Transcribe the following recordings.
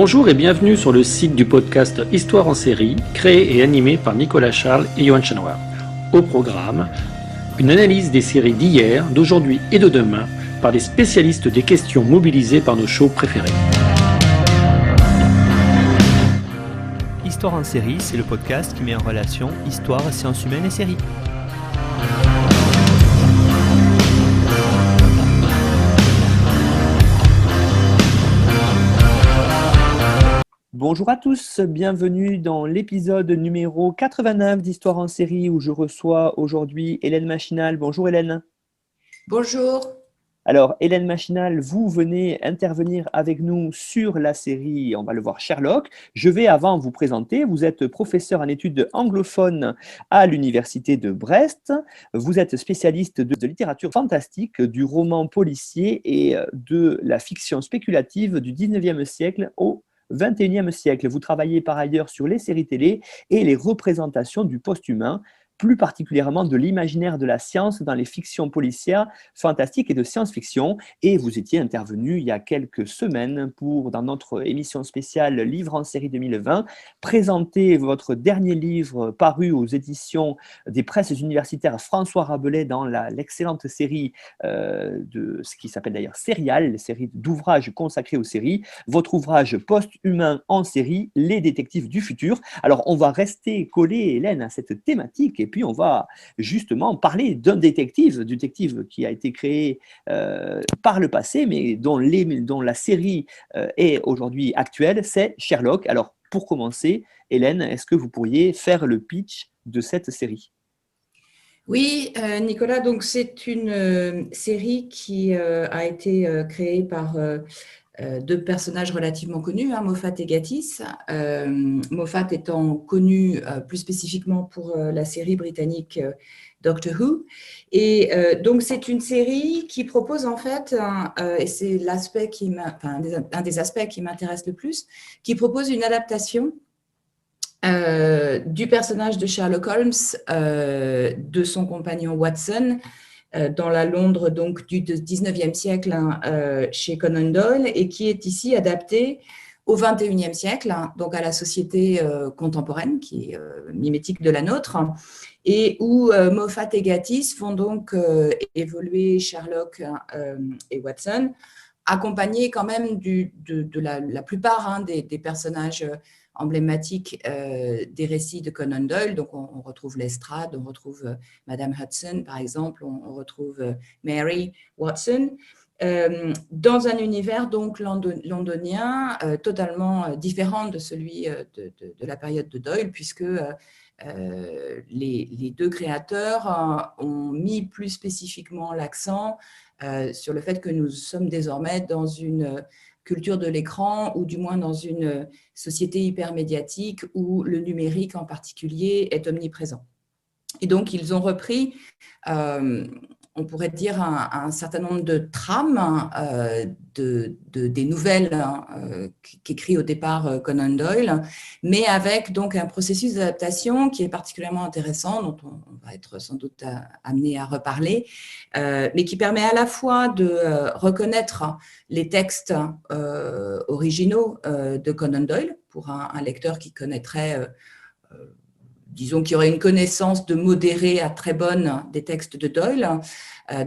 Bonjour et bienvenue sur le site du podcast Histoire en série, créé et animé par Nicolas Charles et Johan Chanoir. Au programme, une analyse des séries d'hier, d'aujourd'hui et de demain par des spécialistes des questions mobilisées par nos shows préférés. Histoire en série, c'est le podcast qui met en relation histoire, sciences humaines et séries. Bonjour à tous, bienvenue dans l'épisode numéro 89 d'Histoire en série où je reçois aujourd'hui Hélène Machinal. Bonjour Hélène. Bonjour. Alors Hélène Machinal, vous venez intervenir avec nous sur la série, on va le voir, Sherlock. Je vais avant vous présenter, vous êtes professeur en études anglophones à l'université de Brest. Vous êtes spécialiste de littérature fantastique, du roman policier et de la fiction spéculative du 19e siècle au 21e siècle. Vous travaillez par ailleurs sur les séries télé et les représentations du post-humain, plus particulièrement de l'imaginaire de la science dans les fictions policières, fantastiques et de science-fiction. Et vous étiez intervenu il y a quelques semaines dans notre émission spéciale Livre en série 2020, présenter votre dernier livre paru aux éditions des presses universitaires François Rabelais dans l'excellente série de ce qui s'appelle d'ailleurs Serial, série d'ouvrages consacrés aux séries. Votre ouvrage post-humain en série, Les détectives du futur. Alors, on va rester collé, Hélène, à cette thématique et puis on va justement parler d'un détective qui a été créé par le passé, mais dont la série est aujourd'hui actuelle, c'est Sherlock. Alors, pour commencer, Hélène, est-ce que vous pourriez faire le pitch de cette série ? Oui, Nicolas, donc c'est une série qui a été créée par deux personnages relativement connus, Moffat et Gatiss. Moffat étant connu plus spécifiquement pour la série britannique Doctor Who. Et donc c'est une série qui propose en fait, et c'est un des aspects qui m'intéresse le plus, qui propose une adaptation du personnage de Sherlock Holmes, de son compagnon Watson, dans la Londres donc, du 19e siècle chez Conan Doyle, et qui est ici adapté au 21e siècle, donc à la société contemporaine, qui est mimétique de la nôtre, et où Moffat et Gatiss font donc évoluer Sherlock et Watson, accompagnés quand même de la plupart des personnages emblématiques des récits de Conan Doyle. Donc, on retrouve Lestrade, on retrouve Madame Hudson, par exemple, on retrouve Mary Watson, dans un univers donc londonien totalement différent de celui de la période de Doyle, puisque les deux créateurs ont mis plus spécifiquement l'accent sur le fait que nous sommes désormais dans une culture de l'écran, ou du moins dans une société hypermédiatique où le numérique en particulier est omniprésent. Et donc, ils ont repris, on pourrait dire, un certain nombre de trames des nouvelles qu'écrit au départ Conan Doyle, mais avec donc un processus d'adaptation qui est particulièrement intéressant, dont on va être sans doute amené à reparler, mais qui permet à la fois de reconnaître les textes originaux de Conan Doyle pour un lecteur qui connaîtrait disons qu'il y aurait une connaissance de modérée à très bonne des textes de Doyle,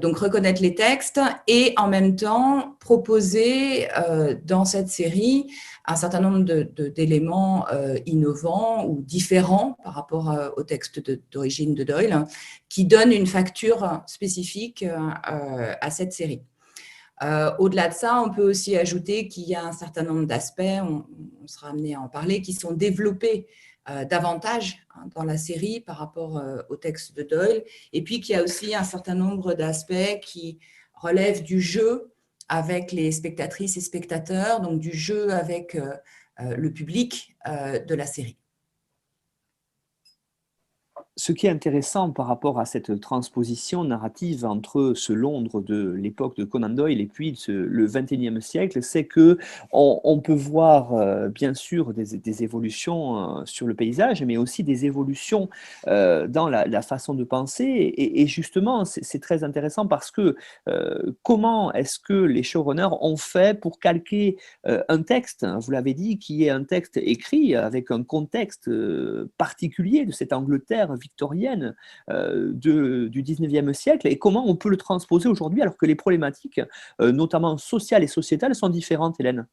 donc reconnaître les textes et en même temps proposer dans cette série un certain nombre d'éléments innovants ou différents par rapport au texte d'origine de Doyle, qui donnent une facture spécifique à cette série. Au-delà de ça, on peut aussi ajouter qu'il y a un certain nombre d'aspects, on sera amené à en parler, qui sont développés davantage dans la série par rapport au texte de Doyle, et puis qu'il y a aussi un certain nombre d'aspects qui relèvent du jeu avec les spectatrices et spectateurs, donc du jeu avec le public de la série. Ce qui est intéressant par rapport à cette transposition narrative entre ce Londres de l'époque de Conan Doyle et puis le XXIe siècle, c'est que on peut voir bien sûr des évolutions sur le paysage, mais aussi des évolutions dans la façon de penser. Et justement, c'est très intéressant parce que comment est-ce que les showrunners ont fait pour calquer un texte, hein, vous l'avez dit, qui est un texte écrit avec un contexte particulier de cette Angleterre victorienne du 19e siècle, et comment on peut le transposer aujourd'hui alors que les problématiques, notamment sociales et sociétales, sont différentes, Hélène?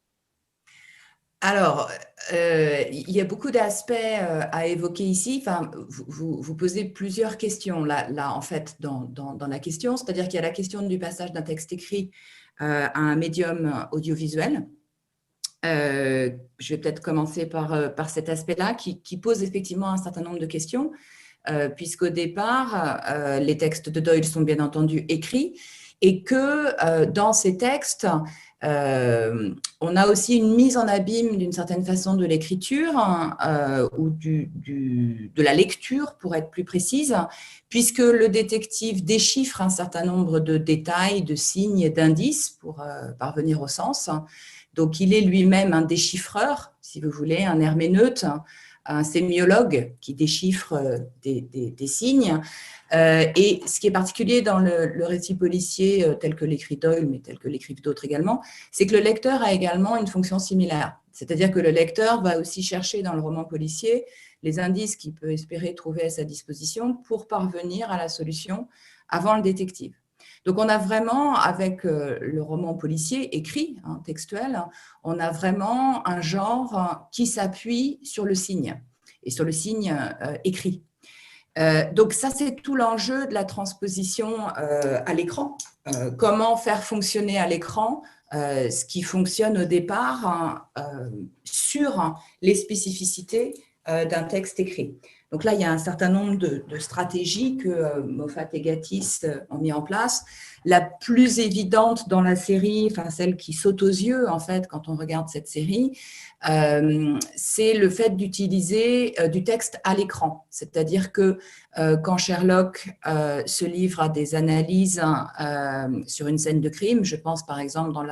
Alors, il y a beaucoup d'aspects à évoquer ici. Enfin, vous posez plusieurs questions là en fait, dans la question. C'est-à-dire qu'il y a la question du passage d'un texte écrit à un médium audiovisuel. Je vais peut-être commencer par cet aspect-là qui pose effectivement un certain nombre de questions, puisqu'au départ, les textes de Doyle sont bien entendu écrits et que dans ces textes, on a aussi une mise en abîme d'une certaine façon de l'écriture ou de la lecture, pour être plus précise, puisque le détective déchiffre un certain nombre de détails, de signes et d'indices pour parvenir au sens. Donc, il est lui-même un déchiffreur, si vous voulez, un herméneute, un sémiologue qui déchiffre des signes. Et ce qui est particulier dans le récit policier tel que l'écrit Doyle, mais tel que l'écrivent d'autres également, c'est que le lecteur a également une fonction similaire. C'est-à-dire que le lecteur va aussi chercher dans le roman policier les indices qu'il peut espérer trouver à sa disposition pour parvenir à la solution avant le détective. Donc, on a vraiment, avec le roman policier écrit, textuel, on a vraiment un genre qui s'appuie sur le signe et sur le signe écrit. Donc, ça, c'est tout l'enjeu de la transposition à l'écran. Comment faire fonctionner à l'écran ce qui fonctionne au départ sur les spécificités d'un texte écrit. Donc là, il y a un certain nombre de stratégies que Moffat et Gatiss ont mis en place. La plus évidente dans la série, enfin celle qui saute aux yeux en fait quand on regarde cette série, c'est le fait d'utiliser du texte à l'écran. C'est-à-dire que quand Sherlock se livre à des analyses sur une scène de crime, je pense par exemple dans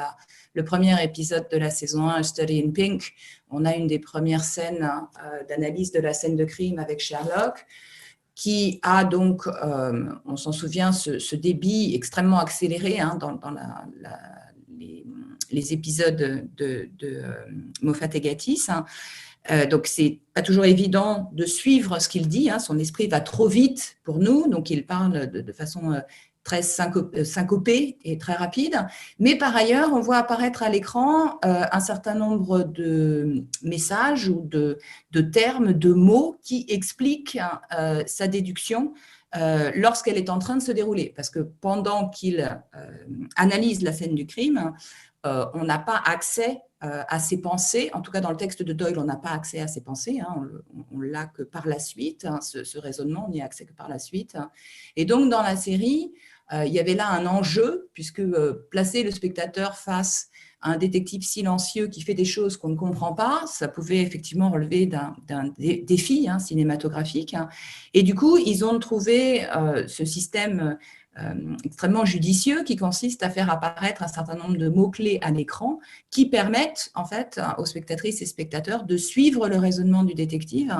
le premier épisode de la saison 1, A Study in Pink, on a une des premières scènes d'analyse de la scène de crime avec Sherlock, qui a donc, on s'en souvient, ce débit extrêmement accéléré dans les épisodes de Moffat et Gatiss. Donc, c'est pas toujours évident de suivre ce qu'il dit. Son esprit va trop vite pour nous, donc il parle de façon très syncopée et très rapide. Mais par ailleurs, on voit apparaître à l'écran un certain nombre de messages ou de termes, de mots qui expliquent sa déduction lorsqu'elle est en train de se dérouler. Parce que pendant qu'il analyse la scène du crime, on n'a pas accès à ses pensées. En tout cas, dans le texte de Doyle, on n'a pas accès à ses pensées. On l'a que par la suite. Ce raisonnement, on n'y a accès que par la suite. Et donc, dans la série, il y avait là un enjeu, puisque placer le spectateur face à un détective silencieux qui fait des choses qu'on ne comprend pas, ça pouvait effectivement relever d'un défi cinématographique. Et du coup, ils ont trouvé ce système extrêmement judicieux qui consiste à faire apparaître un certain nombre de mots-clés à l'écran qui permettent en fait aux spectatrices et spectateurs de suivre le raisonnement du détective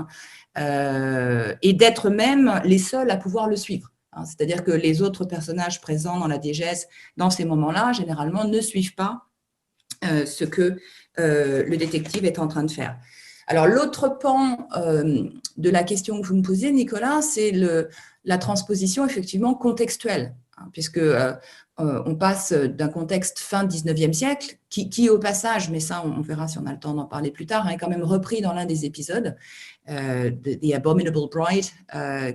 et d'être même les seuls à pouvoir le suivre. C'est-à-dire que les autres personnages présents dans la diégèse dans ces moments-là, généralement, ne suivent pas ce que le détective est en train de faire. Alors, l'autre pan de la question que vous me posez, Nicolas, c'est la transposition effectivement contextuelle, puisque on passe d'un contexte fin 19e siècle, qui au passage, mais ça on verra si on a le temps d'en parler plus tard, est quand même repris dans l'un des épisodes, The Abominable Bride,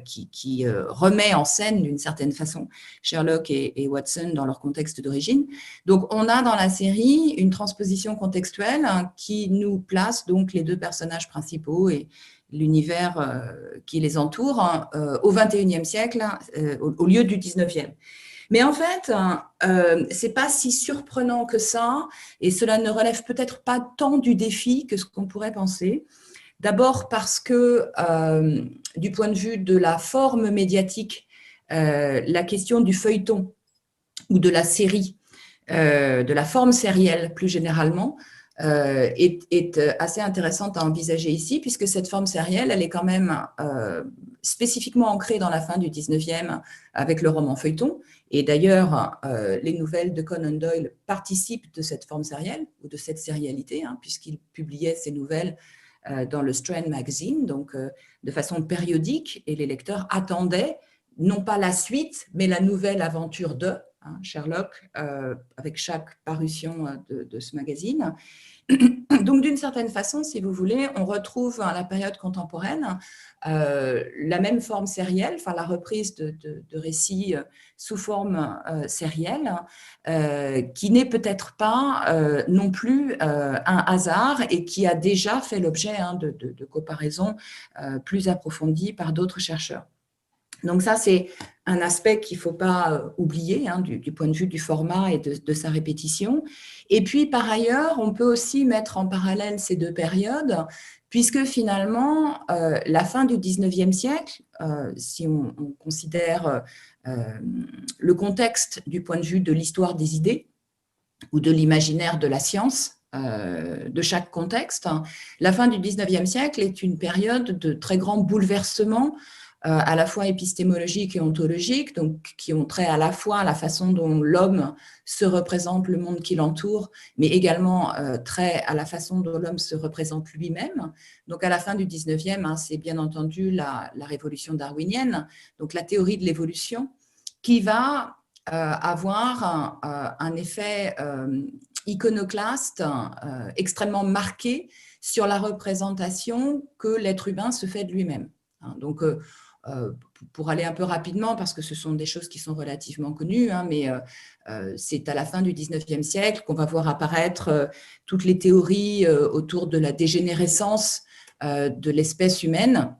qui remet en scène d'une certaine façon Sherlock et Watson dans leur contexte d'origine. Donc on a dans la série une transposition contextuelle qui nous place donc les deux personnages principaux et l'univers qui les entoure au XXIe siècle au lieu du XIXe. Mais en fait, c'est pas si surprenant que ça, et cela ne relève peut-être pas tant du défi que ce qu'on pourrait penser. D'abord parce que, du point de vue de la forme médiatique, la question du feuilleton ou de la série, de la forme sérielle plus généralement, est assez intéressante à envisager ici, puisque cette forme sérielle, elle est quand même spécifiquement ancrée dans la fin du 19e avec le roman feuilleton. Et d'ailleurs, les nouvelles de Conan Doyle participent de cette forme sérielle, ou de cette sérialité, hein, puisqu'il publiait ses nouvelles dans le Strand Magazine, donc de façon périodique, et les lecteurs attendaient non pas la suite, mais la nouvelle aventure de Sherlock, avec chaque parution de ce magazine. Donc, d'une certaine façon, si vous voulez, on retrouve à la période contemporaine la même forme sérielle, enfin la reprise de récits sous forme sérielle, qui n'est peut-être pas non plus un hasard et qui a déjà fait l'objet de comparaisons plus approfondies par d'autres chercheurs. Donc ça, c'est un aspect qu'il ne faut pas oublier du point de vue du format et de sa répétition. Et puis, par ailleurs, on peut aussi mettre en parallèle ces deux périodes, puisque finalement, la fin du 19e siècle, si on considère le contexte du point de vue de l'histoire des idées ou de l'imaginaire de la science, de chaque contexte, la fin du 19e siècle est une période de très grands bouleversements à la fois épistémologiques et ontologiques, donc qui ont trait à la fois à la façon dont l'homme se représente le monde qui l'entoure, mais également trait à la façon dont l'homme se représente lui-même. Donc à la fin du 19e, c'est bien entendu la révolution darwinienne, donc la théorie de l'évolution, qui va avoir un effet iconoclaste extrêmement marqué sur la représentation que l'être humain se fait de lui-même. Donc, pour aller un peu rapidement, parce que ce sont des choses qui sont relativement connues, mais c'est à la fin du 19e siècle qu'on va voir apparaître toutes les théories autour de la dégénérescence de l'espèce humaine.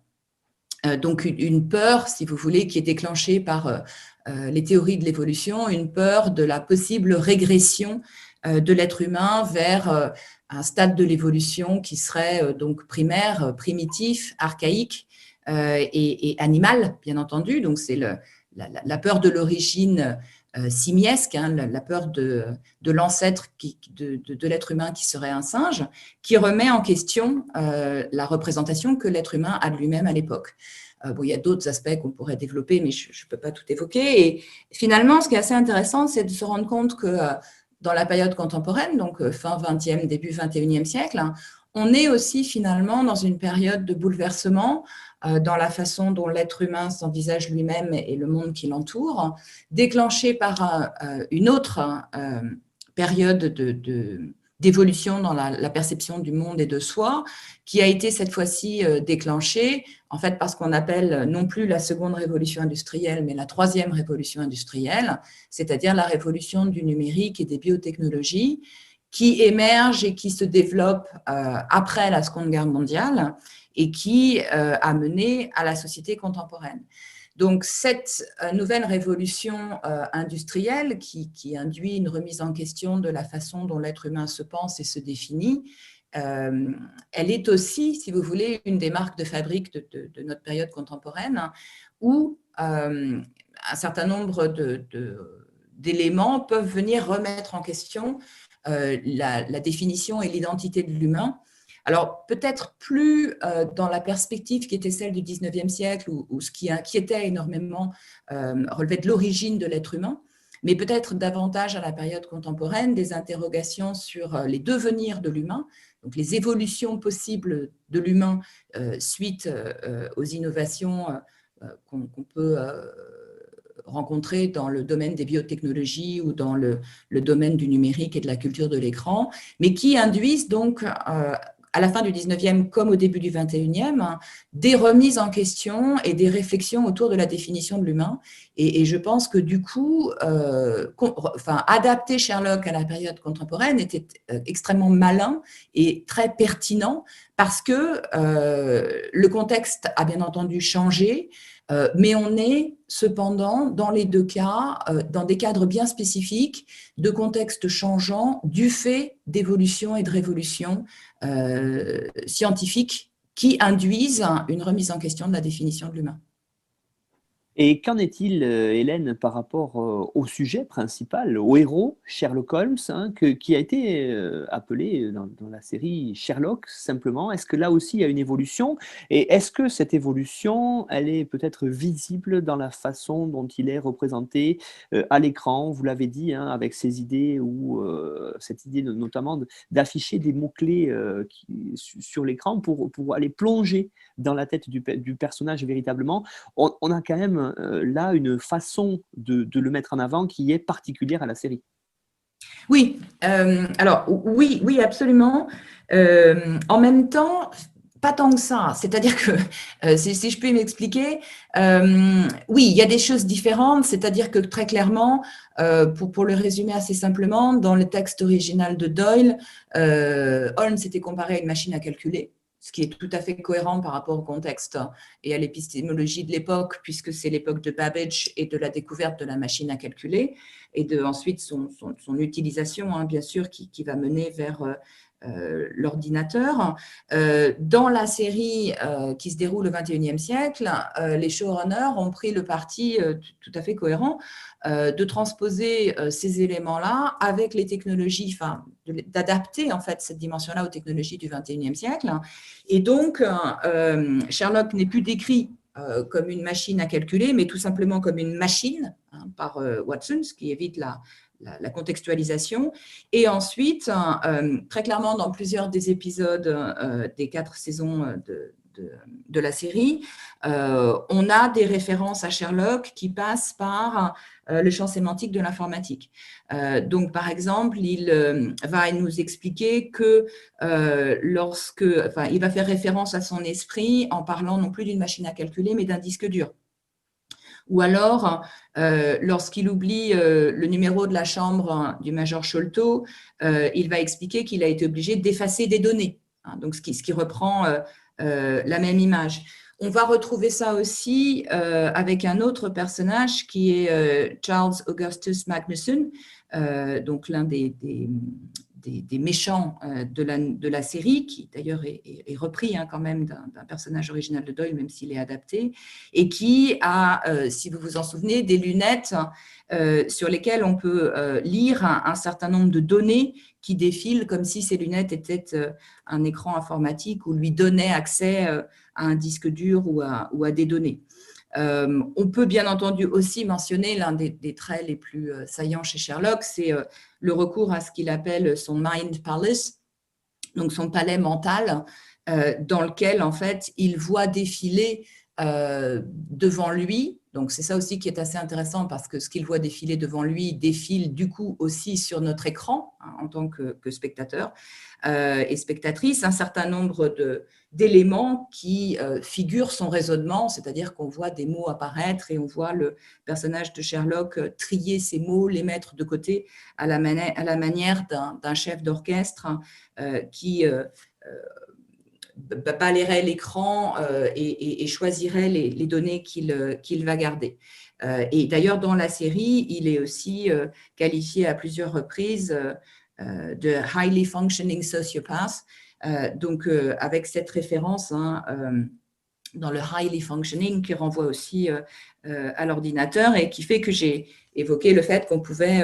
Donc, une peur, si vous voulez, qui est déclenchée par les théories de l'évolution, une peur de la possible régression de l'être humain vers un stade de l'évolution qui serait donc primaire, primitif, archaïque, et animal, bien entendu. Donc, c'est la peur de l'origine simiesque, la peur de l'ancêtre de l'être humain qui serait un singe, qui remet en question la représentation que l'être humain a de lui-même à l'époque. Bon, il y a d'autres aspects qu'on pourrait développer, mais je ne peux pas tout évoquer. Et finalement, ce qui est assez intéressant, c'est de se rendre compte que dans la période contemporaine, donc fin 20e, début 21e siècle, on est aussi finalement dans une période de bouleversement dans la façon dont l'être humain s'envisage lui-même et le monde qui l'entoure, déclenché par une autre période d'évolution dans la perception du monde et de soi, qui a été cette fois-ci déclenchée, en fait, par ce qu'on appelle non plus la seconde révolution industrielle, mais la troisième révolution industrielle, c'est-à-dire la révolution du numérique et des biotechnologies, qui émerge et qui se développe après la Seconde Guerre mondiale et qui a mené à la société contemporaine. Donc, cette nouvelle révolution industrielle qui induit une remise en question de la façon dont l'être humain se pense et se définit, elle est aussi, si vous voulez, une des marques de fabrique de notre période contemporaine, où un certain nombre d'éléments peuvent venir remettre en question la définition et l'identité de l'humain. Alors, peut-être plus dans la perspective qui était celle du 19e siècle, où ce qui inquiétait énormément relevait de l'origine de l'être humain, mais peut-être davantage à la période contemporaine, des interrogations sur les devenirs de l'humain, donc les évolutions possibles de l'humain suite aux innovations qu'on peut rencontrés dans le domaine des biotechnologies ou dans le domaine du numérique et de la culture de l'écran, mais qui induisent donc, à la fin du 19e comme au début du 21e, des remises en question et des réflexions autour de la définition de l'humain. Et je pense que du coup, adapter Sherlock à la période contemporaine était extrêmement malin et très pertinent parce que le contexte a bien entendu changé, mais on est cependant, dans les deux cas, dans des cadres bien spécifiques, de contextes changeants du fait d'évolution et de révolution scientifiques qui induisent une remise en question de la définition de l'humain. Et qu'en est-il, Hélène, par rapport, au sujet principal, au héros, Sherlock Holmes, hein, qui a été, appelé dans la série Sherlock simplement? Est-ce que là aussi il y a une évolution? Et est-ce que cette évolution, elle est peut-être visible dans la façon dont il est représenté, à l'écran? Vous l'avez dit, hein, avec ces idées ou cette idée notamment d'afficher des mots-clés, sur l'écran pour aller plonger dans la tête du personnage véritablement. On a quand même là une façon de le mettre en avant qui est particulière à la série. Oui, alors oui, absolument. En même temps, pas tant que ça. C'est-à-dire que, si je peux m'expliquer, oui, il y a des choses différentes. C'est-à-dire que très clairement, pour le résumer assez simplement, dans le texte original de Doyle, Holmes était comparé à une machine à calculer, ce qui est tout à fait cohérent par rapport au contexte et à l'épistémologie de l'époque, puisque c'est l'époque de Babbage et de la découverte de la machine à calculer, et ensuite son utilisation, hein, bien sûr, qui va mener vers l'ordinateur. Dans la série qui se déroule au XXIe siècle, les showrunners ont pris le parti tout à fait cohérent de transposer ces éléments-là avec les technologies, enfin, d'adapter en fait cette dimension-là aux technologies du XXIe siècle. Et donc, Sherlock n'est plus décrit comme une machine à calculer, mais tout simplement comme une machine, hein, par Watson, ce qui évite la contextualisation. Et ensuite, très clairement, dans plusieurs des épisodes des 4 saisons de la série, on a des références à Sherlock qui passent par le champ sémantique de l'informatique. Donc, par exemple, il va nous expliquer que il va faire référence à son esprit en parlant non plus d'une machine à calculer, mais d'un disque dur. Ou alors, lorsqu'il oublie le numéro de la chambre du major Sholto, il va expliquer qu'il a été obligé d'effacer des données, hein, donc ce qui reprend la même image. On va retrouver ça aussi avec un autre personnage qui est Charles Augustus Magnusson, donc l'un des méchants de la série, qui d'ailleurs est repris, hein, quand même d'un personnage original de Doyle, même s'il est adapté, et qui a, si vous vous en souvenez, des lunettes sur lesquelles on peut lire un certain nombre de données qui défilent comme si ces lunettes étaient un écran informatique ou lui donnaient accès à un disque dur ou à des données. On peut bien entendu aussi mentionner l'un des traits les plus saillants chez Sherlock, c'est le recours à ce qu'il appelle son mind palace, donc son palais mental, dans lequel en fait il voit défiler devant lui. Donc c'est ça aussi qui est assez intéressant, parce que ce qu'il voit défiler devant lui défile du coup aussi sur notre écran, hein, en tant que spectateur et spectatrice, un certain nombre d'éléments qui figurent son raisonnement, c'est-à-dire qu'on voit des mots apparaître et on voit le personnage de Sherlock trier ces mots, les mettre de côté à la manière d'un chef d'orchestre qui balayerait l'écran et choisirait les données qu'il va garder. Et d'ailleurs, dans la série, il est aussi qualifié à plusieurs reprises de highly functioning sociopath, donc avec cette référence, hein, dans le highly functioning, qui renvoie aussi à l'ordinateur, et qui fait que j'ai évoqué le fait qu'on pouvait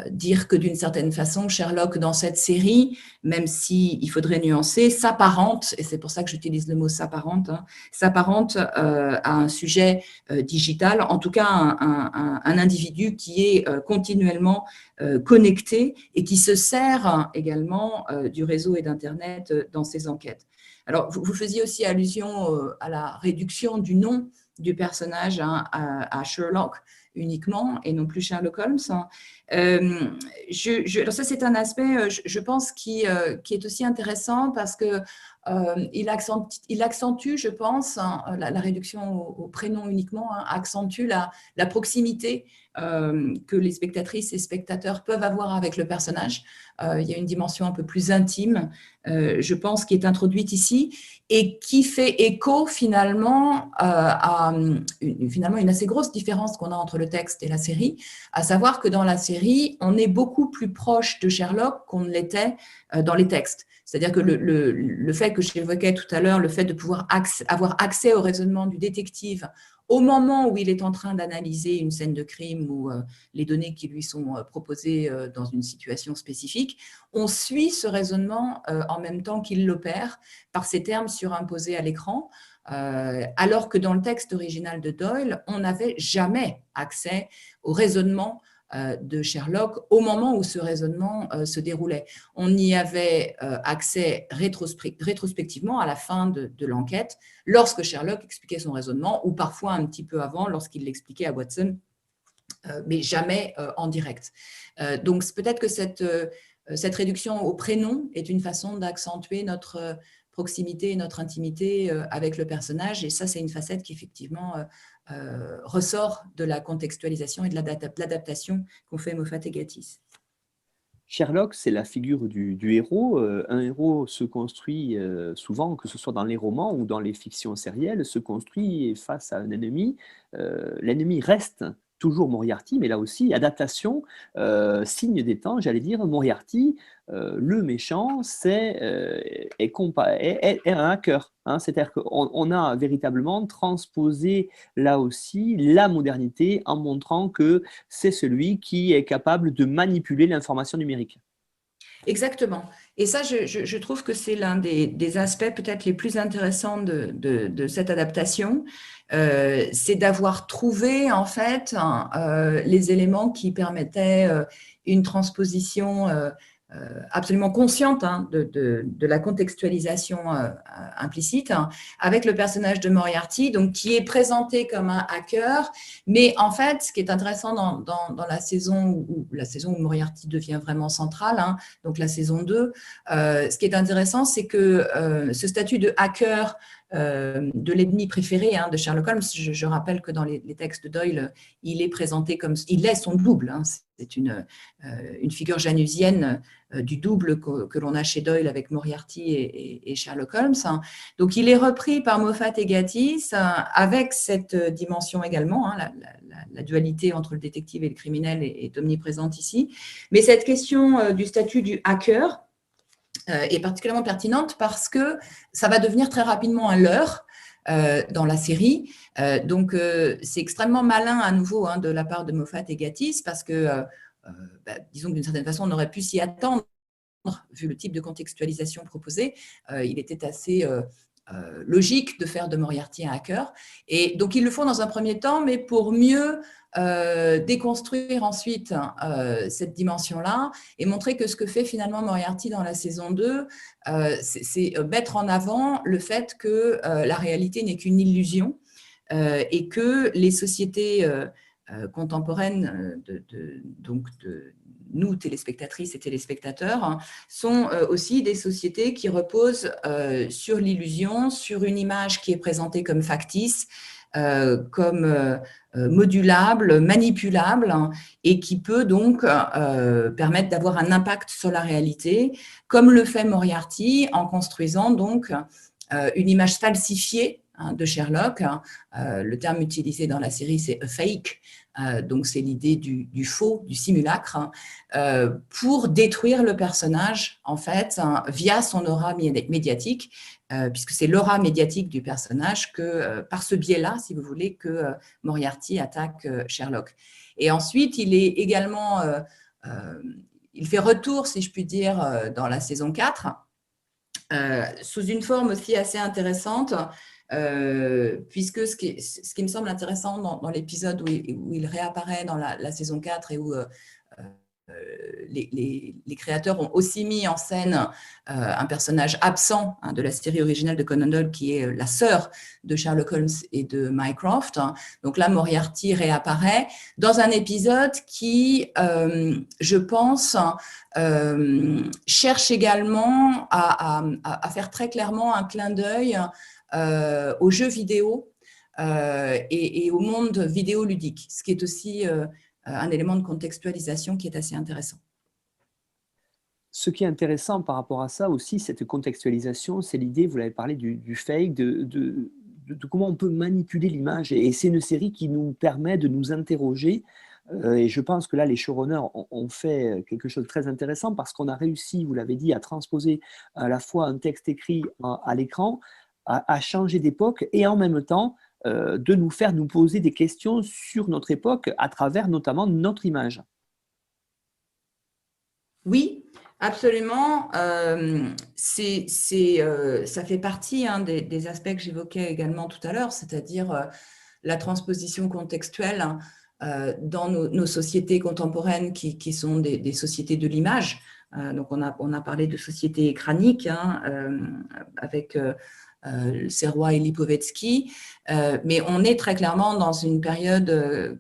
dire que d'une certaine façon, Sherlock dans cette série, même s'il faudrait nuancer, s'apparente, et c'est pour ça que j'utilise le mot s'apparente, hein, s'apparente à un sujet digital, en tout cas un individu qui est continuellement connecté et qui se sert également du réseau et d'Internet dans ses enquêtes. Alors, vous faisiez aussi allusion à la réduction du nom du personnage, hein, à Sherlock uniquement, et non plus Sherlock Holmes. Alors ça, c'est un aspect, je pense, qui est aussi intéressant, parce que il accentue, je pense, hein, la réduction au prénom uniquement, hein, accentue la proximité que les spectatrices et spectateurs peuvent avoir avec le personnage. Il y a une dimension un peu plus intime je pense, qui est introduite ici et qui fait écho finalement à une assez grosse différence qu'on a entre le texte et la série, à savoir que dans la série, on est beaucoup plus proche de Sherlock qu'on ne l'était dans les textes. C'est-à-dire que le fait que j'évoquais tout à l'heure, le fait de pouvoir avoir accès au raisonnement du détective au moment où il est en train d'analyser une scène de crime ou les données qui lui sont proposées dans une situation spécifique, on suit ce raisonnement en même temps qu'il l'opère par ces termes surimposés à l'écran, alors que dans le texte original de Doyle, on n'avait jamais accès au raisonnement de Sherlock au moment où ce raisonnement se déroulait. On y avait accès rétrospectivement à la fin de l'enquête, lorsque Sherlock expliquait son raisonnement, ou parfois un petit peu avant, lorsqu'il l'expliquait à Watson, mais jamais en direct. Donc peut-être que cette réduction au prénom est une façon d'accentuer notre proximité et notre intimité avec le personnage, et ça, c'est une facette qui effectivement ressort de la contextualisation et de l'adaptation qu'ont fait Moffat et Gatiss. Sherlock, c'est la figure du héros. Un héros se construit souvent, que ce soit dans les romans ou dans les fictions sérielles, se construit face à un ennemi. L'ennemi reste toujours Moriarty, mais là aussi, adaptation, signe des temps, j'allais dire, Moriarty, le méchant, est un hacker. Hein, c'est-à-dire qu'on a véritablement transposé là aussi la modernité en montrant que c'est celui qui est capable de manipuler l'information numérique. Exactement. Et ça, je trouve que c'est l'un des aspects peut-être les plus intéressants de cette adaptation. C'est d'avoir trouvé en fait les éléments qui permettaient une transposition absolument consciente de la contextualisation implicite, avec le personnage de Moriarty, donc, qui est présenté comme un hacker, mais en fait, ce qui est intéressant dans la saison où Moriarty devient vraiment central, donc la saison 2, ce qui est intéressant, c'est que ce statut de hacker de l'ennemi préféré de Sherlock Holmes, je rappelle que dans les textes de Doyle, il est présenté comme, il est son double, c'est une figure janusienne du double que l'on a chez Doyle avec Moriarty et Sherlock Holmes. Donc il est repris par Moffat et Gatiss avec cette dimension également, la dualité entre le détective et le criminel est omniprésente ici. Mais cette question du statut du hacker est particulièrement pertinente parce que ça va devenir très rapidement un leurre dans la série. Donc, c'est extrêmement malin à nouveau de la part de Moffat et Gatiss parce que, disons que d'une certaine façon, on aurait pu s'y attendre vu le type de contextualisation proposée. Il était assez logique de faire de Moriarty un hacker. Et donc, ils le font dans un premier temps, mais pour mieux déconstruire ensuite cette dimension-là et montrer que ce que fait finalement Moriarty dans la saison 2, c'est mettre en avant le fait que la réalité n'est qu'une illusion et que les sociétés contemporaines donc de nous, téléspectatrices et téléspectateurs, sont aussi des sociétés qui reposent sur l'illusion, sur une image qui est présentée comme factice, comme modulable, manipulable, et qui peut donc permettre d'avoir un impact sur la réalité, comme le fait Moriarty en construisant donc une image falsifiée de Sherlock. Le terme utilisé dans la série, c'est a fake. Donc, c'est l'idée du faux, du simulacre, pour détruire le personnage, en fait, via son aura médiatique, puisque c'est l'aura médiatique du personnage que, par ce biais-là, si vous voulez, que Moriarty attaque Sherlock. Et ensuite, il est également, il fait retour, si je puis dire, dans la saison 4, sous une forme aussi assez intéressante, puisque ce qui me semble intéressant dans l'épisode où il réapparaît dans la saison 4 et où les créateurs ont aussi mis en scène un personnage absent de la série originale de Conan Doyle, qui est la sœur de Sherlock Holmes et de Mycroft. Donc là, Moriarty réapparaît dans un épisode qui, je pense, cherche également à faire très clairement un clin d'œil aux jeux vidéo et au monde vidéoludique, ce qui est aussi un élément de contextualisation qui est assez intéressant. Ce qui est intéressant par rapport à ça aussi, cette contextualisation, c'est l'idée, vous l'avez parlé du fake, de comment on peut manipuler l'image. Et c'est une série qui nous permet de nous interroger. Et je pense que là, les showrunners ont fait quelque chose de très intéressant parce qu'on a réussi, vous l'avez dit, à transposer à la fois un texte écrit à l'écran, à changer d'époque et en même temps de nous faire nous poser des questions sur notre époque à travers notamment notre image. Oui, absolument. Ça fait partie des aspects que j'évoquais également tout à l'heure, c'est-à-dire la transposition contextuelle dans nos sociétés contemporaines qui sont des sociétés de l'image. Donc, on a parlé de société écranique avec Serrois et Lipovetsky, mais on est très clairement dans une période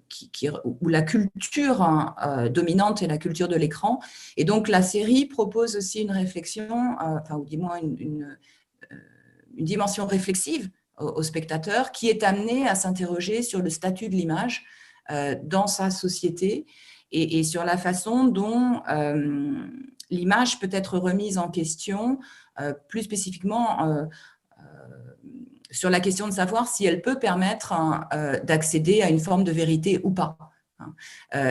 où la culture dominante est la culture de l'écran. Et donc, la série propose aussi une réflexion, ou du moins une dimension réflexive au spectateur qui est amené à s'interroger sur le statut de l'image dans sa société et sur la façon dont l'image peut être remise en question, plus spécifiquement sur la question de savoir si elle peut permettre d'accéder à une forme de vérité ou pas.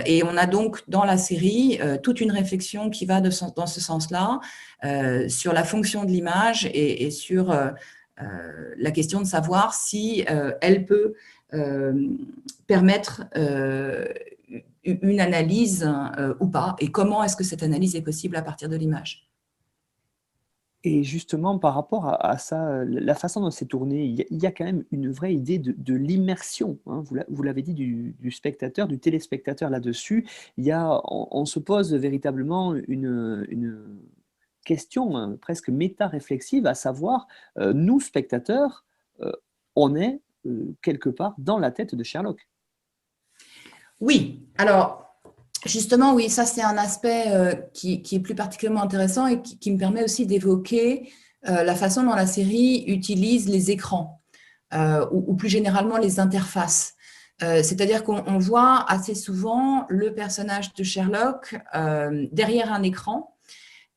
Et on a donc dans la série toute une réflexion qui va dans ce sens-là, sur la fonction de l'image et sur la question de savoir si elle peut permettre une analyse ou pas, et comment est-ce que cette analyse est possible à partir de l'image. Et justement, par rapport à ça, la façon dont c'est tourné, il y a quand même une vraie idée de l'immersion, hein. Vous l'avez dit, du spectateur, du téléspectateur là-dessus. On se pose véritablement une question presque méta-réflexive, à savoir, nous, spectateurs, on est quelque part dans la tête de Sherlock. Oui, alors justement, oui, ça c'est un aspect qui est plus particulièrement intéressant et qui me permet aussi d'évoquer la façon dont la série utilise les écrans ou plus généralement les interfaces. C'est-à-dire qu'on voit assez souvent le personnage de Sherlock derrière un écran.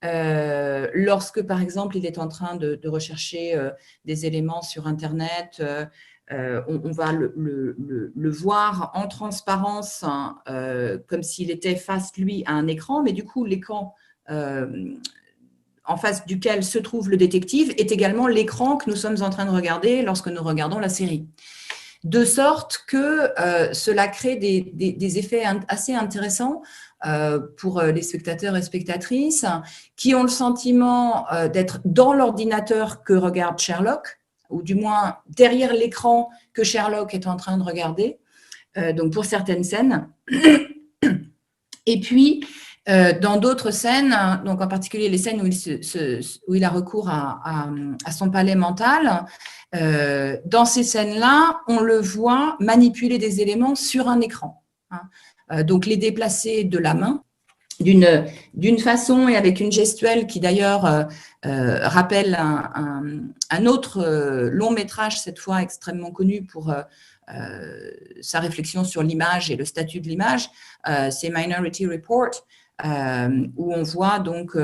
Lorsque, par exemple, il est en train de rechercher des éléments sur Internet, on va le voir en transparence, comme s'il était face, lui, à un écran, mais du coup, l'écran en face duquel se trouve le détective est également l'écran que nous sommes en train de regarder lorsque nous regardons la série. De sorte que cela crée des effets assez intéressants pour les spectateurs et spectatrices qui ont le sentiment d'être dans l'ordinateur que regarde Sherlock, ou du moins derrière l'écran que Sherlock est en train de regarder, donc pour certaines scènes. Et puis, dans d'autres scènes, donc en particulier les scènes où il a recours à son palais mental, dans ces scènes-là, on le voit manipuler des éléments sur un écran. Donc, les déplacer de la main, d'une façon et avec une gestuelle qui d'ailleurs rappelle un autre long métrage, cette fois extrêmement connu pour sa réflexion sur l'image et le statut de l'image, c'est Minority Report, où on voit donc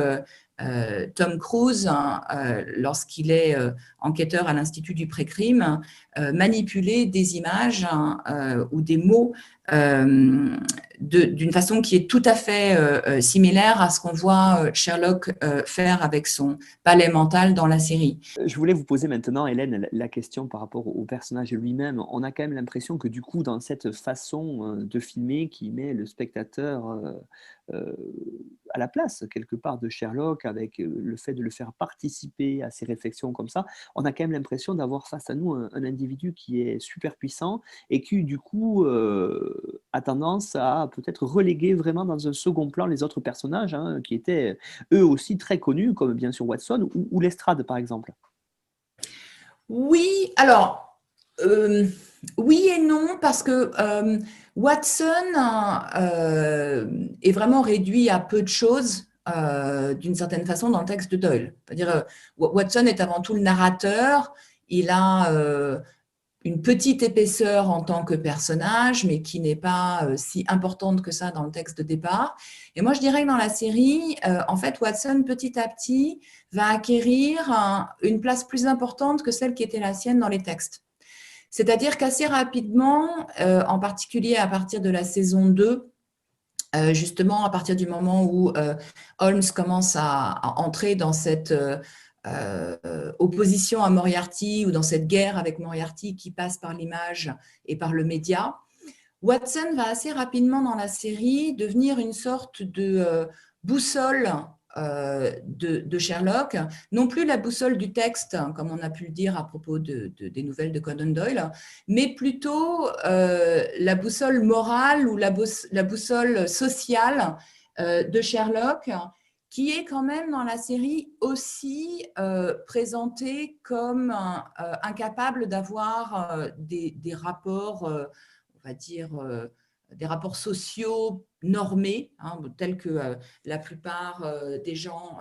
Tom Cruise, lorsqu'il est enquêteur à l'Institut du pré-crime, manipuler des images ou des mots d'une façon qui est tout à fait similaire à ce qu'on voit Sherlock faire avec son palais mental dans la série. Je voulais vous poser maintenant, Hélène, la question par rapport au personnage lui-même. On a quand même l'impression que du coup, dans cette façon de filmer qui met le spectateur à la place, quelque part, de Sherlock, avec le fait de le faire participer à ses réflexions comme ça, on a quand même l'impression d'avoir face à nous un individu qui est super puissant et qui, du coup, a tendance à peut-être reléguer vraiment dans un second plan les autres personnages, hein, qui étaient eux aussi très connus, comme bien sûr Watson ou Lestrade, par exemple. Oui, alors, oui et non, parce que Watson est vraiment réduit à peu de choses, d'une certaine façon, dans le texte de Doyle. C'est-à-dire, Watson est avant tout le narrateur, il a une petite épaisseur en tant que personnage, mais qui n'est pas si importante que ça dans le texte de départ. Et moi, je dirais que dans la série, en fait, Watson, petit à petit, va acquérir une place plus importante que celle qui était la sienne dans les textes. C'est-à-dire qu'assez rapidement, en particulier à partir de la saison 2, justement à partir du moment où Holmes commence à entrer dans cette opposition à Moriarty ou dans cette guerre avec Moriarty qui passe par l'image et par le média, Watson va assez rapidement dans la série devenir une sorte de boussole de Sherlock, non plus la boussole du texte, comme on a pu le dire à propos des nouvelles de Conan Doyle, mais plutôt la boussole morale ou la boussole sociale de Sherlock, qui est quand même dans la série aussi présenté comme incapable d'avoir des rapports, on va dire, des rapports sociaux normés, tels que la plupart des gens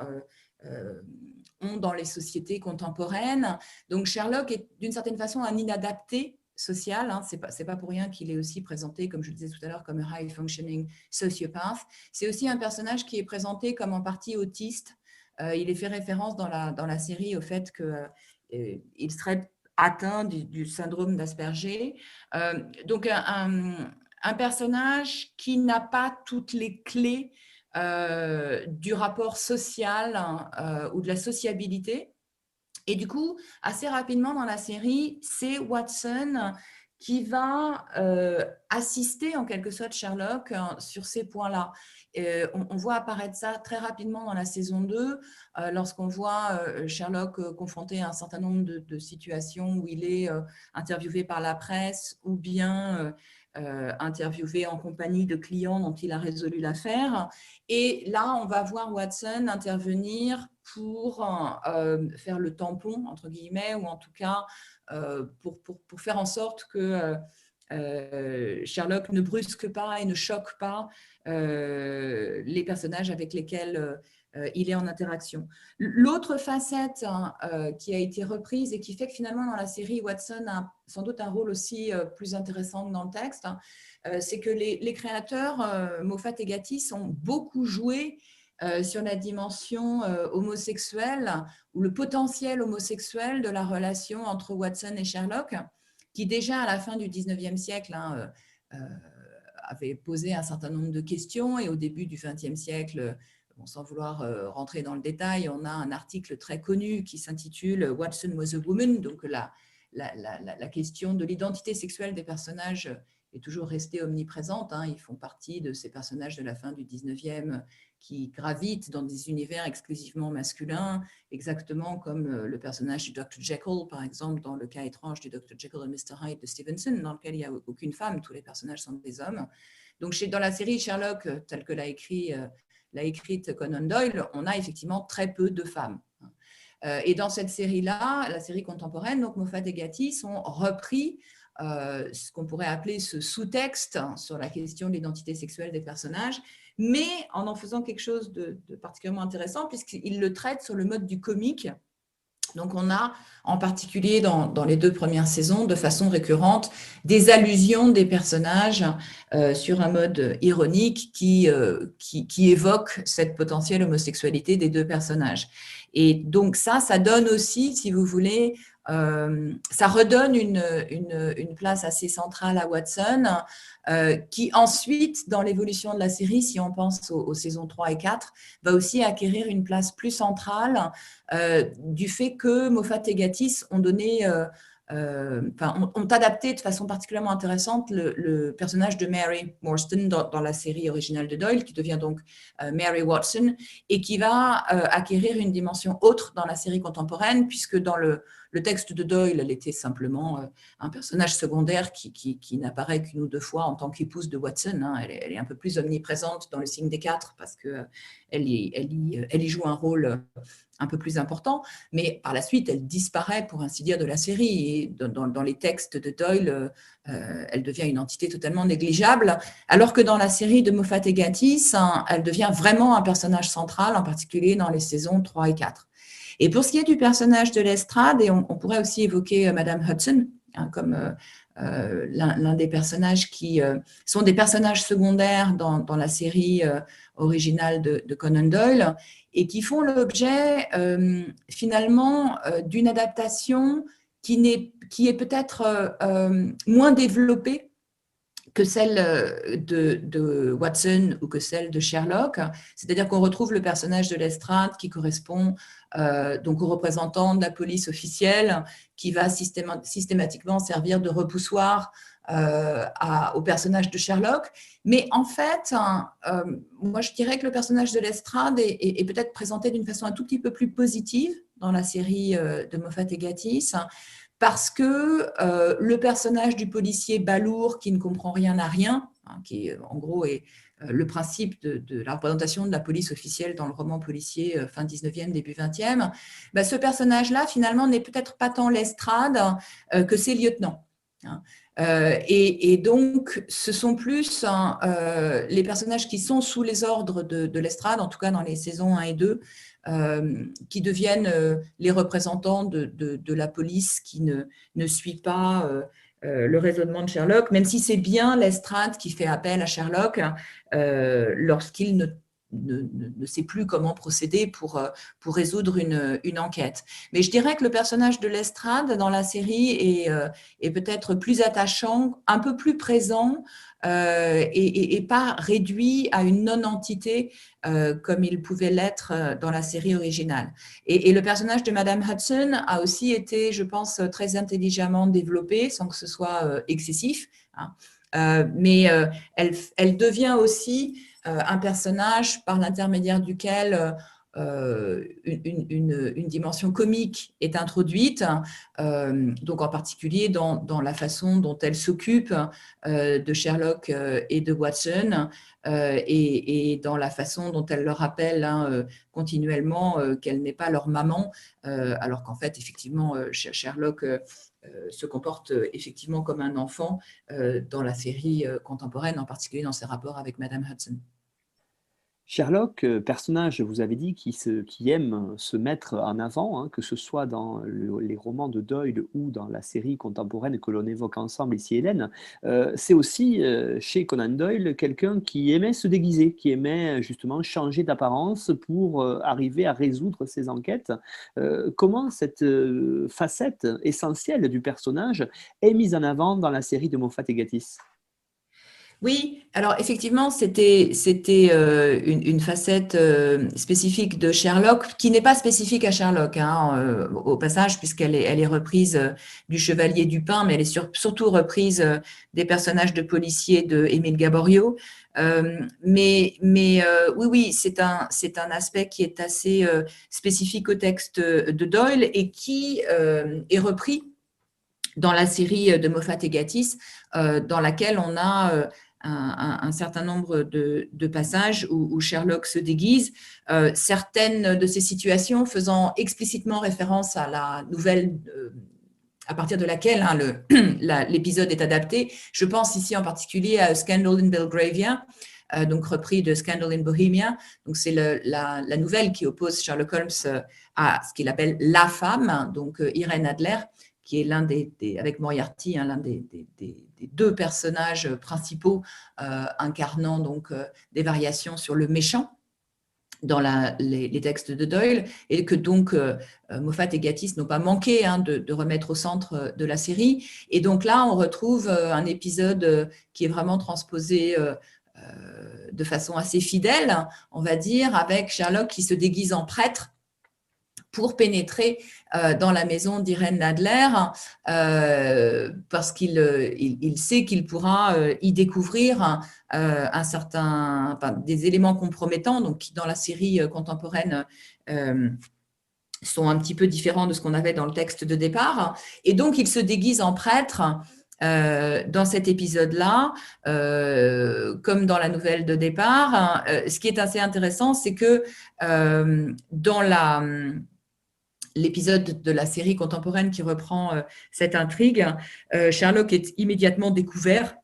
ont dans les sociétés contemporaines. Donc Sherlock est d'une certaine façon un inadapté social. C'est pas pour rien qu'il est aussi présenté, comme je le disais tout à l'heure, comme un high functioning sociopath. C'est aussi un personnage qui est présenté comme en partie autiste. Il est fait référence dans la série au fait qu'il serait atteint du syndrome d'Asperger. Donc un personnage qui n'a pas toutes les clés du rapport social ou de la sociabilité. Et du coup, assez rapidement dans la série, c'est Watson qui va assister en quelque sorte Sherlock sur ces points-là. On voit apparaître ça très rapidement dans la saison 2, lorsqu'on voit Sherlock confronté à un certain nombre de situations où il est interviewé par la presse ou bien interviewé en compagnie de clients dont il a résolu l'affaire. Et là, on va voir Watson intervenir pour faire le tampon, entre guillemets, ou en tout cas pour faire en sorte que Sherlock ne brusque pas et ne choque pas les personnages avec lesquels il est en interaction. L'autre facette qui a été reprise et qui fait que finalement dans la série, Watson a sans doute un rôle aussi plus intéressant que dans le texte, c'est que les créateurs, Moffat et Gatiss, ont beaucoup joué sur la dimension homosexuelle ou le potentiel homosexuel de la relation entre Watson et Sherlock, qui déjà à la fin du 19e siècle avait posé un certain nombre de questions, et au début du 20e siècle, sans vouloir rentrer dans le détail, on a un article très connu qui s'intitule « Watson was a woman », donc la question de l'identité sexuelle des personnages est toujours restée omniprésente. Ils font partie de ces personnages de la fin du 19e qui gravitent dans des univers exclusivement masculins, exactement comme le personnage du Dr. Jekyll, par exemple, dans le cas étrange du Dr. Jekyll et Mr. Hyde de Stevenson, dans lequel il n'y a aucune femme, tous les personnages sont des hommes. Donc dans la série Sherlock, telle que l'a écrite Conan Doyle, on a effectivement très peu de femmes. Et dans cette série-là, la série contemporaine, donc Moffat et Gatiss ont repris ce qu'on pourrait appeler ce sous-texte sur la question de l'identité sexuelle des personnages, mais en faisant quelque chose de particulièrement intéressant, puisqu'ils le traitent sur le mode du comique. Donc on a en particulier dans les 2 premières saisons, de façon récurrente, des allusions des personnages sur un mode ironique qui évoque cette potentielle homosexualité des 2 personnages. Et donc ça donne aussi, si vous voulez, ça redonne une place assez centrale à Watson, qui ensuite, dans l'évolution de la série, si on pense aux saisons 3 et 4, va aussi acquérir une place plus centrale du fait que Moffat et Gatiss ont donné, ont adapté de façon particulièrement intéressante le personnage de Mary Morstan dans la série originale de Doyle, qui devient donc Mary Watson, et qui va acquérir une dimension autre dans la série contemporaine, puisque dans le texte de Doyle, elle était simplement un personnage secondaire qui n'apparaît qu'1 ou 2 fois en tant qu'épouse de Watson. Elle est un peu plus omniprésente dans Le Signe des 4 parce qu'elle y joue un rôle un peu plus important, mais par la suite, elle disparaît, pour ainsi dire, de la série. Et dans les textes de Doyle, elle devient une entité totalement négligeable, alors que dans la série de Moffat et Gatiss, elle devient vraiment un personnage central, en particulier dans les saisons 3 et 4. Et pour ce qui est du personnage de Lestrade, et on pourrait aussi évoquer Madame Hudson, hein, comme l'un des personnages qui sont des personnages secondaires dans la série originale de Conan Doyle et qui font l'objet finalement d'une adaptation qui est peut-être moins développée que celle de Watson ou que celle de Sherlock. C'est-à-dire qu'on retrouve le personnage de Lestrade qui correspond donc au représentant de la police officielle qui va systématiquement servir de repoussoir au personnage de Sherlock. Mais en fait, moi je dirais que le personnage de Lestrade est peut-être présenté d'une façon un tout petit peu plus positive dans la série de Moffat et Gatiss, parce que le personnage du policier balourd qui ne comprend rien à rien, hein, qui en gros est le principe de la représentation de la police officielle dans le roman policier fin 19e, début 20e, bah, ce personnage-là, finalement, n'est peut-être pas tant Lestrade que ses lieutenants. Hein. Et donc, ce sont plus les personnages qui sont sous les ordres de Lestrade, en tout cas dans les saisons 1 et 2, qui deviennent les représentants de la police qui ne suit pas le raisonnement de Sherlock, même si c'est bien Lestrade qui fait appel à Sherlock lorsqu'il ne sait plus comment procéder pour résoudre une enquête. Mais je dirais que le personnage de Lestrade dans la série est peut-être plus attachant, un peu plus présent et pas réduit à une non-entité comme il pouvait l'être dans la série originale. Et le personnage de Madame Hudson a aussi été, je pense, très intelligemment développé sans que ce soit excessif. Hein. Mais elle devient aussi un personnage par l'intermédiaire duquel une dimension comique est introduite, donc en particulier dans la façon dont elle s'occupe de Sherlock et de Watson et dans la façon dont elle leur rappelle continuellement qu'elle n'est pas leur maman, alors qu'en fait, effectivement, Sherlock se comporte effectivement comme un enfant dans la série contemporaine, en particulier dans ses rapports avec Madame Hudson. Sherlock, personnage, vous avez dit, qui aime se mettre en avant, hein, que ce soit dans les romans de Doyle ou dans la série contemporaine que l'on évoque ensemble ici, Hélène, c'est aussi, chez Conan Doyle, quelqu'un qui aimait se déguiser, qui aimait justement changer d'apparence pour arriver à résoudre ses enquêtes. Comment cette facette essentielle du personnage est mise en avant dans la série de Moffat et Gatiss? Oui, alors effectivement, c'était une facette spécifique de Sherlock, qui n'est pas spécifique à Sherlock, hein, au passage, puisqu'elle est reprise du Chevalier Dupin, mais elle est surtout reprise des personnages de policiers de Émile Gaboriau. Oui, c'est un aspect qui est assez spécifique au texte de Doyle et qui est repris dans la série de Moffat et Gatiss, dans laquelle on a un certain nombre de passages où Sherlock se déguise, certaines de ces situations faisant explicitement référence à la nouvelle à partir de laquelle l'épisode est adapté. Je pense ici en particulier à Scandal in Belgravia, donc repris de Scandal in Bohemia. Donc c'est la nouvelle qui oppose Sherlock Holmes à ce qu'il appelle la femme, donc Irène Adler, qui est avec Moriarty, l'un des deux personnages principaux incarnant donc des variations sur le méchant dans les textes de Doyle, et que donc Moffat et Gatiss n'ont pas manqué de remettre au centre de la série. Et donc là, on retrouve un épisode qui est vraiment transposé de façon assez fidèle, on va dire, avec Sherlock qui se déguise en prêtre pour pénétrer dans la maison d'Irène Adler, parce qu'il sait qu'il pourra y découvrir des éléments compromettants, donc qui dans la série contemporaine sont un petit peu différents de ce qu'on avait dans le texte de départ. Et donc, il se déguise en prêtre dans cet épisode-là, comme dans la nouvelle de départ. Ce qui est assez intéressant, c'est que dans l'épisode de la série contemporaine qui reprend cette intrigue, Sherlock est immédiatement découvert,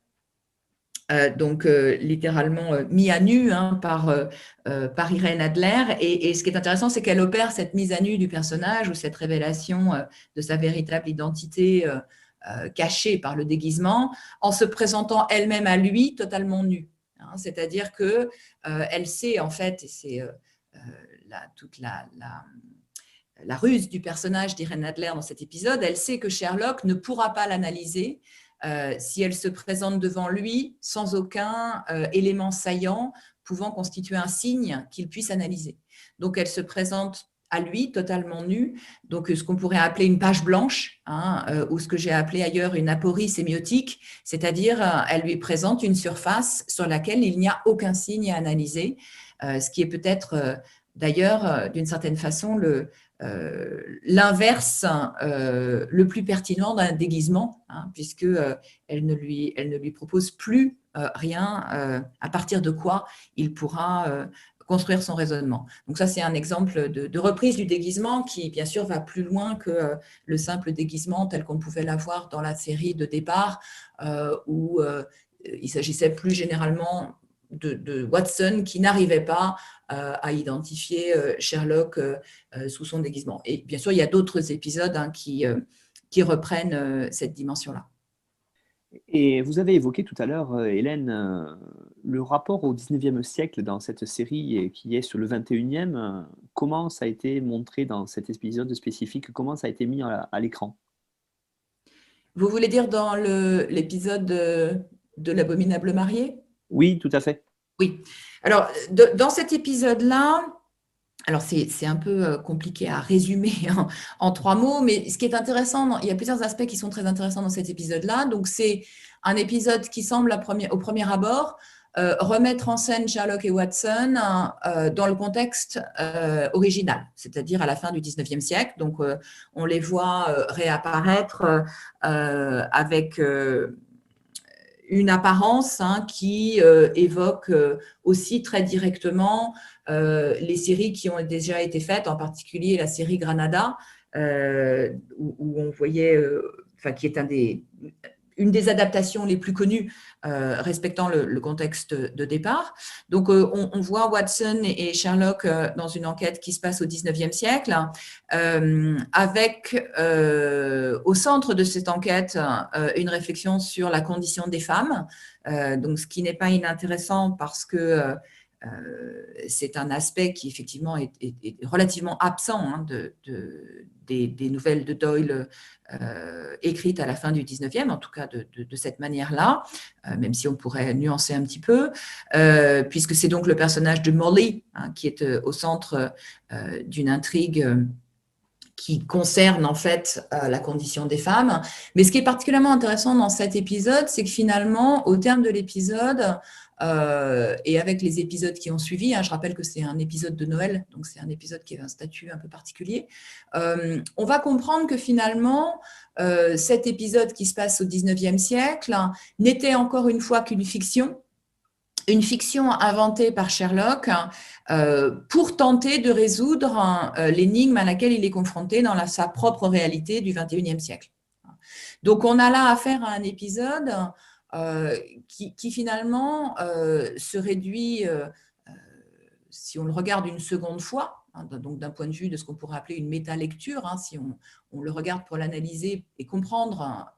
donc littéralement mis à nu par Irène Adler. Et ce qui est intéressant, c'est qu'elle opère cette mise à nu du personnage ou cette révélation de sa véritable identité cachée par le déguisement, en se présentant elle-même à lui totalement nue. Hein, c'est-à-dire qu'elle sait, en fait, et c'est toute la ruse du personnage d'Irene Adler dans cet épisode, elle sait que Sherlock ne pourra pas l'analyser si elle se présente devant lui sans aucun élément saillant pouvant constituer un signe qu'il puisse analyser. Donc, elle se présente à lui, totalement nue, donc ce qu'on pourrait appeler une page blanche, hein, ou ce que j'ai appelé ailleurs une aporie sémiotique, c'est-à-dire elle lui présente une surface sur laquelle il n'y a aucun signe à analyser, ce qui est peut-être d'ailleurs, d'une certaine façon, l'inverse le plus pertinent d'un déguisement, hein, puisque elle ne lui propose plus rien à partir de quoi il pourra construire son raisonnement. Donc ça, c'est un exemple de reprise du déguisement qui, bien sûr, va plus loin que le simple déguisement tel qu'on pouvait l'avoir dans la série de départ, où il s'agissait plus généralement de Watson qui n'arrivait pas à identifier Sherlock sous son déguisement. Et bien sûr, il y a d'autres épisodes hein, qui reprennent cette dimension-là. Et vous avez évoqué tout à l'heure, Hélène, le rapport au 19e siècle dans cette série qui est sur le 21e. Comment ça a été montré dans cet épisode spécifique? Comment ça a été mis à l'écran? Vous voulez dire dans l'épisode de l'abominable marié? Oui, tout à fait. Oui. Alors, dans cet épisode-là, alors c'est un peu compliqué à résumer en 3 mots, mais ce qui est intéressant, il y a plusieurs aspects qui sont très intéressants dans cet épisode-là. Donc, c'est un épisode qui semble au premier abord remettre en scène Sherlock et Watson dans le contexte original, c'est-à-dire à la fin du 19e siècle. Donc, on les voit réapparaître avec une apparence hein, qui évoque aussi très directement les séries qui ont déjà été faites, en particulier la série Granada, où on voyait, qui est une des adaptations les plus connues respectant le contexte de départ. Donc, on voit Watson et Sherlock dans une enquête qui se passe au 19e siècle, avec au centre de cette enquête une réflexion sur la condition des femmes, donc ce qui n'est pas inintéressant parce que c'est un aspect qui effectivement est relativement absent hein, des nouvelles de Doyle écrites à la fin du 19e, en tout cas de cette manière-là, même si on pourrait nuancer un petit peu, puisque c'est donc le personnage de Molly hein, qui est au centre d'une intrigue qui concerne en fait la condition des femmes. Mais ce qui est particulièrement intéressant dans cet épisode, c'est que finalement, au terme de l'épisode, et avec les épisodes qui ont suivi, hein, je rappelle que c'est un épisode de Noël, donc c'est un épisode qui avait un statut un peu particulier, on va comprendre que finalement, cet épisode qui se passe au 19e siècle n'était encore une fois qu'une fiction inventée par Sherlock pour tenter de résoudre l'énigme à laquelle il est confronté dans sa propre réalité du 21e siècle. Donc, on a là affaire à un épisode qui finalement se réduit, si on le regarde une seconde fois, hein, donc d'un point de vue de ce qu'on pourrait appeler une méta-lecture, hein, si on le regarde pour l'analyser et comprendre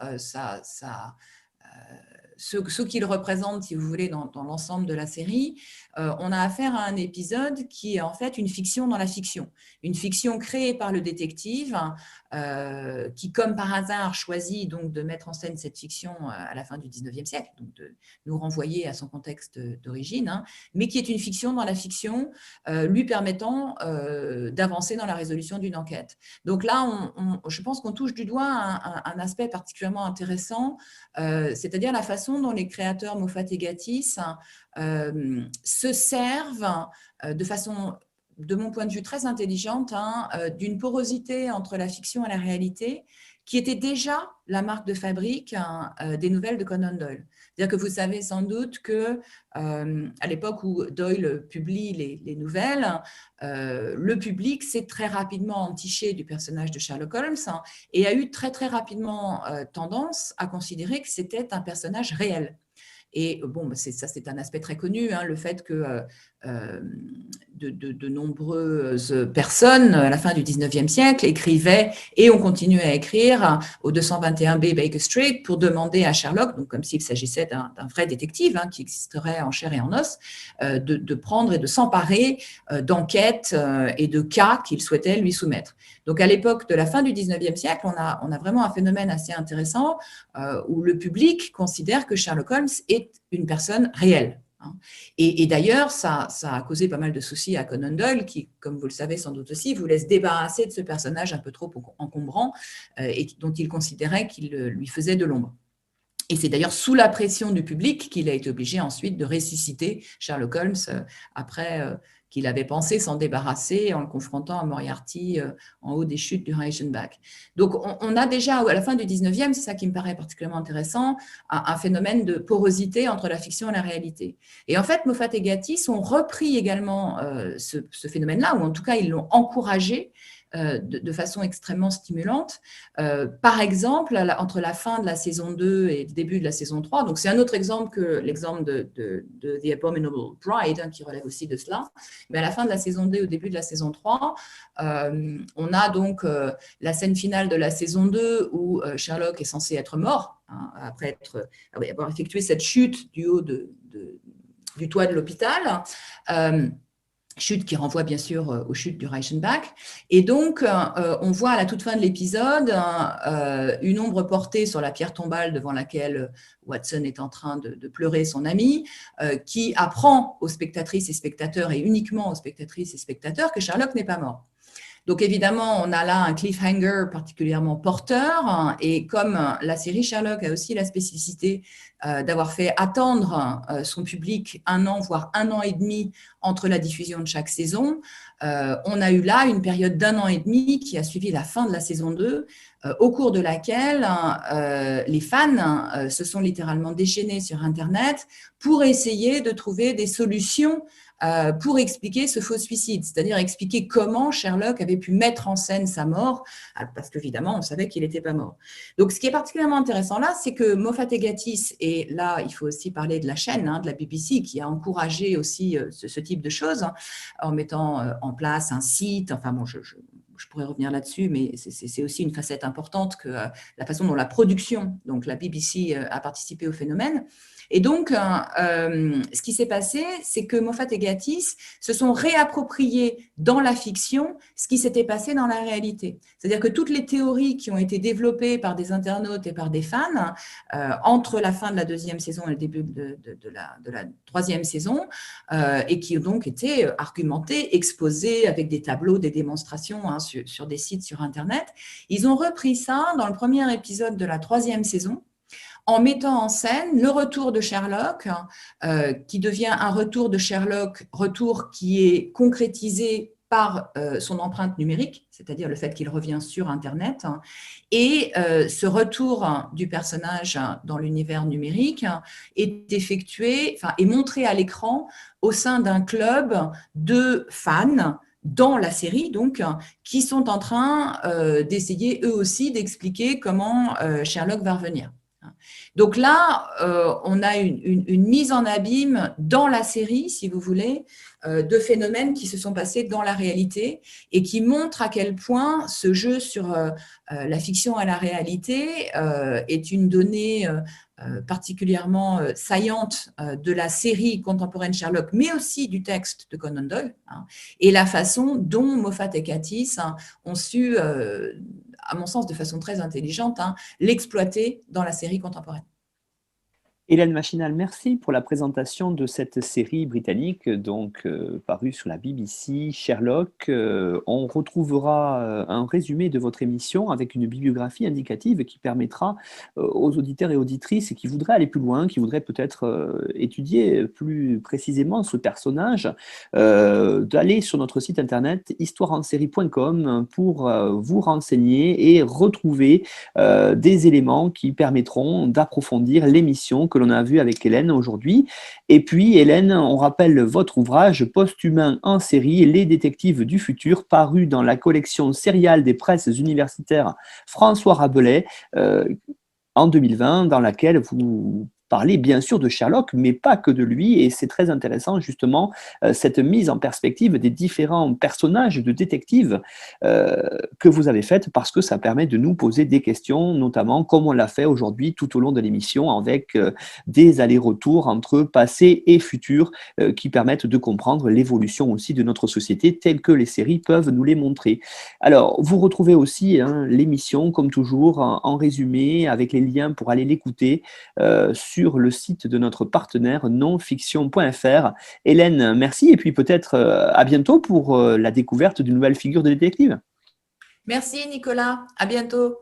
ce qu'il représente, si vous voulez, dans l'ensemble de la série, on a affaire à un épisode qui est en fait une fiction dans la fiction. Une fiction créée par le détective qui, comme par hasard, choisit donc de mettre en scène cette fiction à la fin du 19e siècle, donc de nous renvoyer à son contexte d'origine, hein, mais qui est une fiction dans la fiction, lui permettant d'avancer dans la résolution d'une enquête. Donc là, je pense qu'on touche du doigt un aspect particulièrement intéressant, c'est-à-dire la façon dont les créateurs Moffat et Gatiss se servent de façon, de mon point de vue, très intelligente hein, d'une porosité entre la fiction et la réalité qui était déjà la marque de fabrique hein, des nouvelles de Conan Doyle. C'est-à-dire que vous savez sans doute que à l'époque où Doyle publie les nouvelles, le public s'est très rapidement entiché du personnage de Sherlock Holmes hein, et a eu très très rapidement tendance à considérer que c'était un personnage réel. Et bon, c'est un aspect très connu, hein, le fait que de nombreuses personnes, à la fin du 19e siècle, écrivaient et ont continué à écrire au 221B Baker Street pour demander à Sherlock, donc comme s'il s'agissait d'un vrai détective hein, qui existerait en chair et en os, de prendre et de s'emparer d'enquêtes et de cas qu'il souhaitait lui soumettre. Donc, à l'époque de la fin du 19e siècle, on a vraiment un phénomène assez intéressant où le public considère que Sherlock Holmes est une personne réelle. Et d'ailleurs, ça a causé pas mal de soucis à Conan Doyle, qui, comme vous le savez sans doute aussi, voulait se débarrasser de ce personnage un peu trop encombrant et dont il considérait qu'il lui faisait de l'ombre. Et c'est d'ailleurs sous la pression du public qu'il a été obligé ensuite de ressusciter Sherlock Holmes après qu'il avait pensé s'en débarrasser en le confrontant à Moriarty en haut des chutes du Reichenbach. Donc, on a déjà, à la fin du 19e, c'est ça qui me paraît particulièrement intéressant, un phénomène de porosité entre la fiction et la réalité. Et en fait, Moffat et Gatiss ont repris également ce phénomène-là, ou en tout cas, ils l'ont encouragé de façon extrêmement stimulante. Par exemple, entre la fin de la saison 2 et le début de la saison 3, donc c'est un autre exemple que l'exemple de The Abominable Bride, hein, qui relève aussi de cela, mais à la fin de la saison 2 et au début de la saison 3, on a donc la scène finale de la saison 2 où Sherlock est censé être mort, hein, après avoir effectué cette chute du haut du toit de l'hôpital. Chute qui renvoie bien sûr aux chutes du Reichenbach. Et donc, on voit à la toute fin de l'épisode une ombre portée sur la pierre tombale devant laquelle Watson est en train de pleurer son ami, qui apprend aux spectatrices et spectateurs, et uniquement aux spectatrices et spectateurs, que Sherlock n'est pas mort. Donc évidemment, on a là un cliffhanger particulièrement porteur, et comme la série Sherlock a aussi la spécificité d'avoir fait attendre son public 1 an, voire 1 an et demi entre la diffusion de chaque saison, on a eu là une période d'1 an et demi qui a suivi la fin de la saison 2, au cours de laquelle les fans se sont littéralement déchaînés sur Internet pour essayer de trouver des solutions pour expliquer ce faux suicide, c'est-à-dire expliquer comment Sherlock avait pu mettre en scène sa mort, parce qu'évidemment, on savait qu'il n'était pas mort. Donc, ce qui est particulièrement intéressant là, c'est que Moffat et Gatiss, et là, il faut aussi parler de la chaîne, hein, de la BBC, qui a encouragé aussi ce type de choses, hein, en mettant en place un site, enfin bon, je pourrais revenir là-dessus, mais c'est aussi une facette importante que la façon dont la production, donc la BBC, a participé au phénomène. Et donc, ce qui s'est passé, c'est que Moffat et Gatiss se sont réappropriés dans la fiction ce qui s'était passé dans la réalité. C'est-à-dire que toutes les théories qui ont été développées par des internautes et par des fans entre la fin de la 2e saison et le début de la 3e saison, et qui ont donc été argumentées, exposées avec des tableaux, des démonstrations hein, sur des sites sur Internet, ils ont repris ça dans le premier épisode de la 3e saison, en mettant en scène le retour de Sherlock, qui devient un retour de Sherlock, retour qui est concrétisé par son empreinte numérique, c'est-à-dire le fait qu'il revient sur Internet, et ce retour du personnage dans l'univers numérique est effectué, enfin, est montré à l'écran au sein d'un club de fans dans la série, donc, qui sont en train d'essayer eux aussi d'expliquer comment Sherlock va revenir. Donc là, on a une mise en abîme dans la série, si vous voulez, de phénomènes qui se sont passés dans la réalité et qui montrent à quel point ce jeu sur la fiction et la réalité est une donnée particulièrement saillante de la série contemporaine Sherlock, mais aussi du texte de Conan Doyle, hein, et la façon dont Moffat et Gatiss ont su, à mon sens de façon très intelligente, hein, l'exploiter dans la série contemporaine. Hélène Machinal, merci pour la présentation de cette série britannique, donc parue sur la BBC, Sherlock. On retrouvera un résumé de votre émission avec une bibliographie indicative qui permettra aux auditeurs et auditrices qui voudraient aller plus loin, qui voudraient peut-être étudier plus précisément ce personnage, d'aller sur notre site internet histoireensérie.com pour vous renseigner et retrouver des éléments qui permettront d'approfondir l'émission que l'on a vu avec Hélène aujourd'hui. Et puis, Hélène, on rappelle votre ouvrage Post-humain en série, les détectives du futur, paru dans la collection sériale des presses universitaires François Rabelais en 2020, dans laquelle vous parler bien sûr de Sherlock, mais pas que de lui. Et c'est très intéressant justement cette mise en perspective des différents personnages de détectives que vous avez faite, parce que ça permet de nous poser des questions, notamment comme on l'a fait aujourd'hui tout au long de l'émission, avec des allers-retours entre passé et futur qui permettent de comprendre l'évolution aussi de notre société telle que les séries peuvent nous les montrer. Alors, vous retrouvez aussi l'émission, comme toujours, en résumé, avec les liens pour aller l'écouter sur le site de notre partenaire nonfiction.fr. Hélène, merci, et puis peut-être à bientôt pour la découverte d'une nouvelle figure de détective. Merci Nicolas, à bientôt.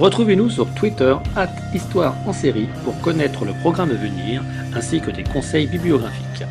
Retrouvez-nous sur Twitter @Histoire en série pour connaître le programme à venir ainsi que des conseils bibliographiques.